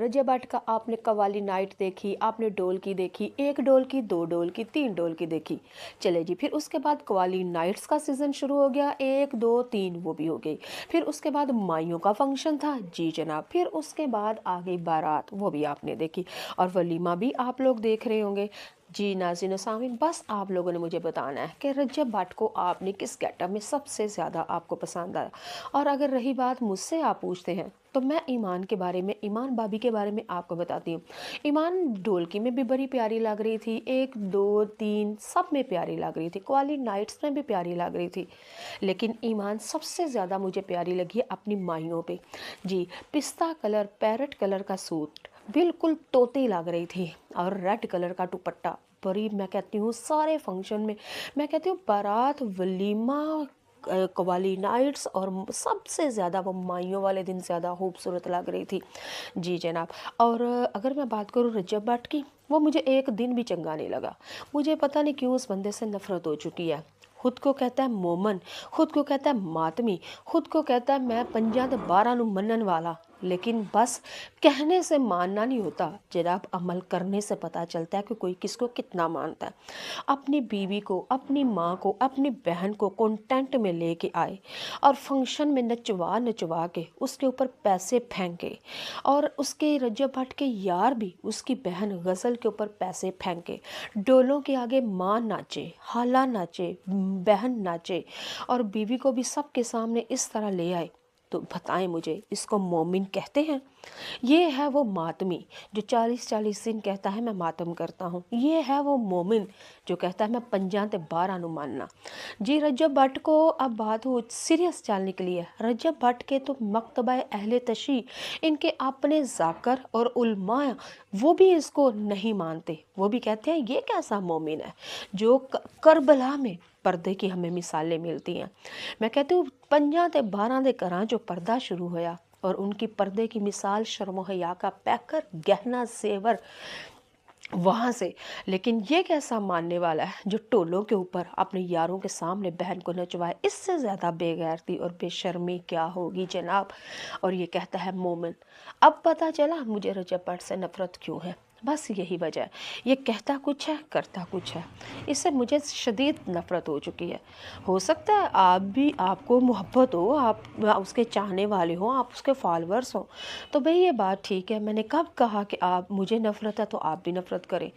रज्जा भट्ट का आपने कव्वाली नाइट देखी, आपने डोल की देखी, 1 डोल की, 2 डोल की, 3 डोल की देखी। चले जी, फिर उसके बाद कव्वाली नाइट्स का सीज़न शुरू हो गया, 1, 2, 3 वो भी हो गई। फिर उसके बाद माइयों का फंक्शन था, जी जनाब। फिर उसके बाद आ गई बारात, वो भी आपने देखी। और वलीमा भी आप लोग देख रहे होंगे। जी नाज़रीन सामीन, बस आप लोगों ने मुझे बताना है कि रज्जा भट्ट को आपने किस गेटअप में सबसे ज़्यादा आपको पसंद आया। और अगर रही बात मुझसे आप पूछते हैं, तो मैं ईमान के बारे में, ईमान भाभी के बारे में आपको बताती हूँ। ईमान ढोलकी में भी बड़ी प्यारी लग रही थी, 1, 2, 3 सब में प्यारी लग रही थी, कव्वाली नाइट्स में भी प्यारी लग रही थी। लेकिन ईमान सबसे ज़्यादा मुझे प्यारी लगी है अपनी माइयों पे। जी, पिस्ता कलर पैरेट कलर का सूट बिल्कुल तोती लग रही थी, और रेड कलर का दुपट्टा। बड़ी, मैं कहती हूँ सारे फंक्शन में, मैं कहती हूँ बारात, वलीमा, कव्वाली नाइट्स, और सबसे ज़्यादा वो माइयों वाले दिन ज़्यादा खूबसूरत लग रही थी। जी जनाब। और अगर मैं बात करूँ रज्जा भट्ट की, वो मुझे एक दिन भी चंगा नहीं लगा। मुझे पता नहीं क्यों उस बंदे से नफरत हो चुकी है। खुद को कहता है मोमन, खुद को कहता है मातमी, खुद को कहता है मैं पंजा ते 12 नू मनन वाला। लेकिन बस कहने से मानना नहीं होता जनाब, अमल करने से पता चलता है कि कोई किसको कितना मानता है। अपनी बीवी को, अपनी माँ को, अपनी बहन को कंटेंट में लेके आए, और फंक्शन में नचवा नचवा के उसके ऊपर पैसे फेंके। और उसके रज्जा भट्ट के यार भी उसकी बहन गज़ल के ऊपर पैसे फेंके। डोलों के आगे माँ नाचे, खाला नाचे, बहन नाचे, और बीवी को भी सबके सामने इस तरह ले आए। तो बताएं मुझे, इसको मोमिन कहते हैं? ये है वो मातमी जो 40-40 दिन कहता है मैं मातम करता हूँ। ये है वो मोमिन जो कहता है मैं पंजा ते 12 नू मानना। जी रज्जा भट्ट को अब बात हो सीरियस चाल निकली है। रज्जा भट्ट के तो मकतबा अहले तशी, इनके अपने जाकर और उलमा, वो भी इसको नहीं मानते। वो भी कहते हैं ये कैसा मोमिन है जो करबला में पर्दे की हमें मिसालें मिलती हैं। मैं कहती हूँ पंजा ते 12 दे घरां जो पर्दा शुरू होया, और उनकी पर्दे की मिसाल शर्म हया का पैकर, गहना जेवर वहाँ से। लेकिन ये कैसा मानने वाला है जो टोलों के ऊपर अपने यारों के सामने बहन को नचवाए? इससे ज़्यादा बेगैरती और बेशर्मी क्या होगी जनाब। और ये कहता है मोमिन। अब पता चला मुझे रज्जा भट्ट से नफ़रत क्यों है। बस यही वजह है, ये कहता कुछ है करता कुछ है। इससे मुझे शदीद नफ़रत हो चुकी है। हो सकता है आप भी, आपको मोहब्बत हो, आप उसके चाहने वाले हों, आप उसके फॉलोअर्स हों, तो भाई ये बात ठीक है। मैंने कब कहा कि आप, मुझे नफ़रत है तो आप भी नफ़रत करें?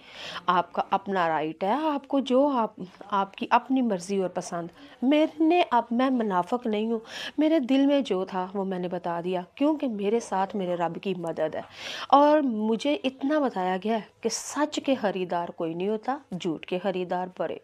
आपका अपना राइट है, आपको जो आपकी अपनी मर्ज़ी और पसंद। मैं मुनाफिक नहीं हूँ। मेरे दिल में जो था वो मैंने बता दिया, क्योंकि मेरे साथ मेरे रब की मदद है। और मुझे इतना बताया गया है कि सच के खरीदार कोई नहीं होता, झूठ के खरीदार बड़े।